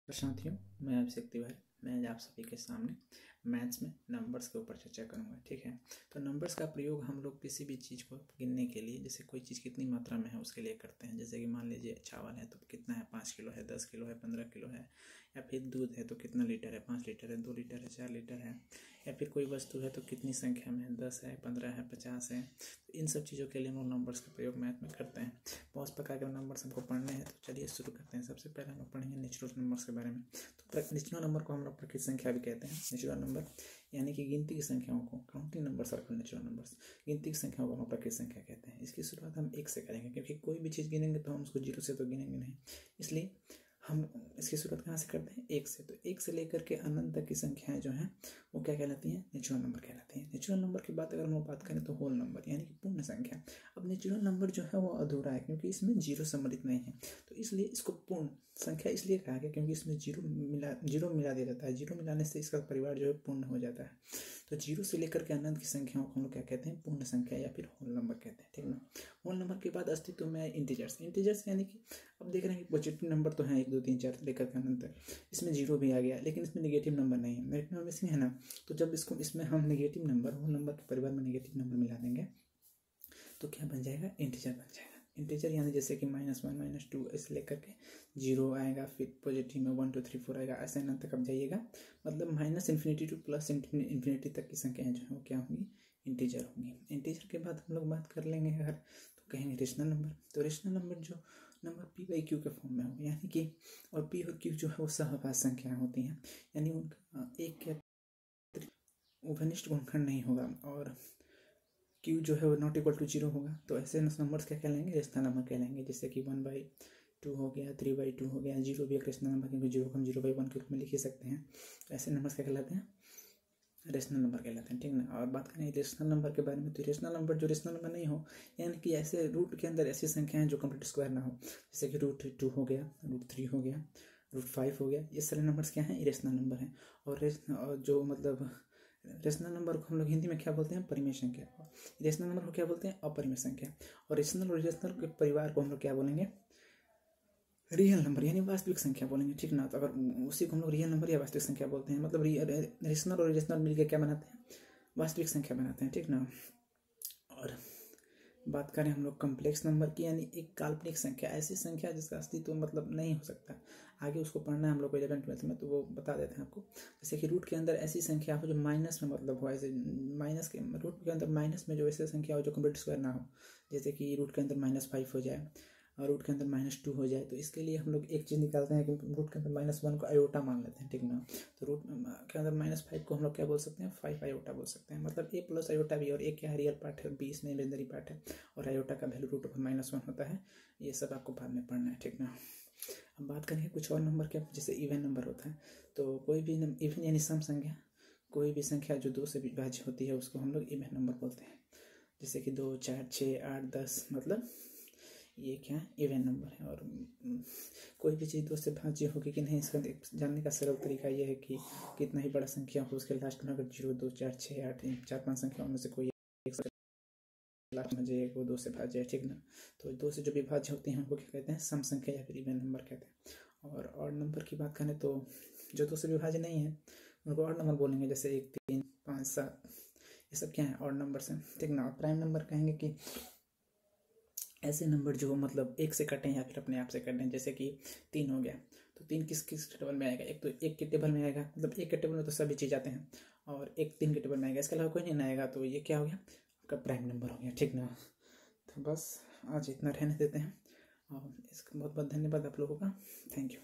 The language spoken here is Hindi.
साथियों, मैं अभिषेक तिवारी। मैं आज आप सभी के सामने मैथ्स में नंबर्स के ऊपर चर्चा करूंगा। ठीक है, तो नंबर्स का प्रयोग हम लोग किसी भी चीज़ को गिनने के लिए, जैसे कोई चीज़ कितनी मात्रा में है उसके लिए करते हैं। जैसे कि मान लीजिए चावल है तो कितना है, 5 किलो है, 10 किलो है, 15 किलो है। या फिर दूध है तो कितना लीटर है, 5 लीटर है, 2 लीटर है, 4 लीटर है। या फिर कोई वस्तु है तो कितनी संख्या में है, 10 है, 15 है, 50 है। तो इन सब चीज़ों के लिए हम लोग नंबर्स का प्रयोग मैथ में करते हैं। बहुत प्रकार के नंबर्स हमको पढ़ने हैं, तो चलिए शुरू करते हैं। सबसे पहले हम लोग पढ़ेंगे नेचुरल नंबर्स के बारे में। तो नेचुरल नंबर को हम लोग प्रकृत संख्या भी कहते हैं। नेचुरल नंबर यानी कि गिनती की संख्याओं को, काउंटिंग नंबर्स और नेचुरल नंबर्स, गिनती की संख्याओं को हम प्रकृत संख्या कहते हैं। इसकी शुरुआत हम एक से करेंगे, क्योंकि कोई भी चीज़ गिनेंगे तो हम उसको जीरो से तो गिनेंगे नहीं। इसलिए हम इसकी शुरुआत कहाँ से करते हैं, एक से। तो एक से लेकर के अनंत तक की संख्याएं जो हैं वो क्या कहलाती हैं, नेचुरल नंबर कहलाती हैं। नेचुरल नंबर की बात अगर हम लोग बात करें तो होल नंबर यानी कि पूर्ण संख्या। अब नेचुरल नंबर जो है वो अधूरा है, क्योंकि इसमें जीरो सम्मिलित नहीं है, तो इसलिए इसको पूर्ण संख्या इसलिए कहा गया क्योंकि इसमें जीरो मिला दिया जाता है। जीरो मिलाने से इसका परिवार जो है पूर्ण हो जाता है। तो जीरो से लेकर के अनंत की संख्याओं को हम लोग क्या कहते हैं, पूर्ण संख्या या फिर होल नंबर कहते हैं। ठीक ना। होल नंबर के बाद अस्तित्व में इंटीजर्स। इंटीजर्स यानी कि अब देख रहे हैं कि पॉजिटिव नंबर तो है 1 2 3 4 लेकर के अनंत तक, इसमें जीरो भी आ गया, लेकिन इसमें नेगेटिव नंबर नहीं है। नेगेटिव नंबर इसलिए है ना, तो जब इसमें हम नेगेटिव नंबर, होल नंबर के परिवार में नेगेटिव नंबर मिला देंगे तो क्या बन जाएगा, इंटीजर बन जाएगा। इंटीजर यानी जैसे कि -1 -2 ऐसे लेकर के जीरो आएगा, फिर पॉजिटिव में 1 2 3 4 आएगा, ऐसे अनंत तक अब जाइएगा। मतलब -इन्फिनिटी टू +इन्फिनिटी तक की संख्याएं जो है वो क्या होंगी, इंटीजर होंगी। इंटीजर के बाद हम लोग बात कर लेंगे अगर, तो कहेंगे रेशनल नंबर। तो रेशनल नंबर जो नंबर p/q के फॉर्म में होगा, यानी कि और p और q जो है वो सहभाज्य संख्याएं होती हैं, यानी उनका एक के घनिष्ठ गुणनखंड नहीं होगा, और q जो है वो नॉट इक्वल टू 0 होगा। तो ऐसे नंबर्स क्या कहलाएंगे, रेशनल नंबर कहलाएंगे। जैसे कि 1/2 हो गया, 3/2 हो गया। 0 भी एक रेशनल नंबर, क्योंकि 0 को हम 0/1 के रूप में लिख ही सकते हैं। तो ऐसे नंबर्स क्या कहलाते हैं, रेशनल नंबर कहलाते हैं। ठीक ना। और बात करें रेशनल नंबर के बारे में, तो रेशनल नंबर जो रेशनल नंबर नहीं हो, यानी कि ऐसे रूट के अंदर ऐसी संख्याएं जो कंप्लीट स्क्वायर ना हो, जैसे कि √2 हो गया, √3 हो गया, √5 हो गया, ये सारे नंबर्स क्या हैं, इरेशनल नंबर हैं। और जो मतलब रेशनल नंबर को हम लोग हिंदी में क्या बोलते हैं, परिमेय संख्या। रेशनल नंबर को क्या बोलते हैं, अपरिमेय संख्या। और रेशनल और इरेशनल के परिवार को हम लोग क्या बोलेंगे, रियल नंबर यानी वास्तविक संख्या बोलेंगे। ठीक ना। तो अगर उसी को हम लोग रियल नंबर या वास्तविक संख्या बोलते हैं, मतलब रेशनल और इरेशनल मिलकर क्या बनाते हैं, वास्तविक संख्या बनाते हैं। ठीक ना। और बात करें हम लोग कॉम्प्लेक्स नंबर की, यानी एक काल्पनिक संख्या, ऐसी संख्या जिसका अस्तित्व मतलब नहीं हो सकता। आगे उसको पढ़ना है हम लोग को 11th-12th में, तो वो बता देते हैं आपको। जैसे कि रूट के अंदर ऐसी संख्या हो जो माइनस में मतलब हो, ऐसे माइनस के रूट के अंदर माइनस में जो ऐसी संख्या हो जो कंप्लीट स्क्वायर ना हो, जैसे कि रूट के अंदर -5 हो जाए और रूट के अंदर -2 हो जाए। तो इसके लिए हम लोग एक चीज़ निकालते हैं कि रूट के अंदर -1 को आयोटा मान लेते हैं। ठीक ना। तो रूट के अंदर -5 को हम लोग क्या बोल सकते हैं, 5 आयोटा बोल सकते हैं। मतलब a + आयोटा b, और a क्या है, रियल पार्ट है, b इसमें इमेजिनरी पार्ट है, और आयोटा का वैल्यू √1 होता है। ये सब आपको बाद में पढ़ना है। ठीक ना। अब बात करेंगे कुछ और नंबर के, जैसे इवन नंबर होता है। तो कोई भी इवन यानी सम संख्या, कोई भी संख्या जो 2 से विभाज्य होती है उसको हम लोग इवन नंबर बोलते हैं। जैसे कि 2 4 6 8 10, मतलब ये क्या है, इवन नंबर है। और कोई भी चीज़ 2 से भाज्य होगी कि नहीं, इसका जानने का सरल तरीका ये है कि कितना ही बड़ा संख्या हो उसके लास्ट में अगर 0 2 4 6 8 4 5 संख्या उनमें से कोई एक लास्ट में जो 2 से भाज्य है। ठीक ना। तो 2 से जो भी भाज्य होते हैं उनको क्या कहते हैं, सम संख्या या फिर इवन नंबर कहते हैं। और ऑड नंबर की बात करें तो जो 2 से विभाज्य नहीं है उनको ऑड नंबर बोलेंगे, जैसे 1 3 5 7, ये सब क्या है, ऑड नंबर से। ठीक ना। और प्राइम नंबर कहेंगे कि ऐसे नंबर जो मतलब 1 से कटें या फिर अपने आप से कटें। जैसे कि 3 हो गया, तो 3 किस किस टेबल में आएगा, एक तो 1 के टेबल में आएगा, मतलब 1 के टेबल में तो सभी चीज़ आते हैं, और 1 3 के टेबल में आएगा, इसके अलावा कोई नहीं आएगा, तो ये क्या हो गया, आपका प्राइम नंबर हो गया। ठीक ना। तो बस आज इतना रहने देते हैं, और इसका बहुत बहुत धन्यवाद आप लोगों का। Thank you.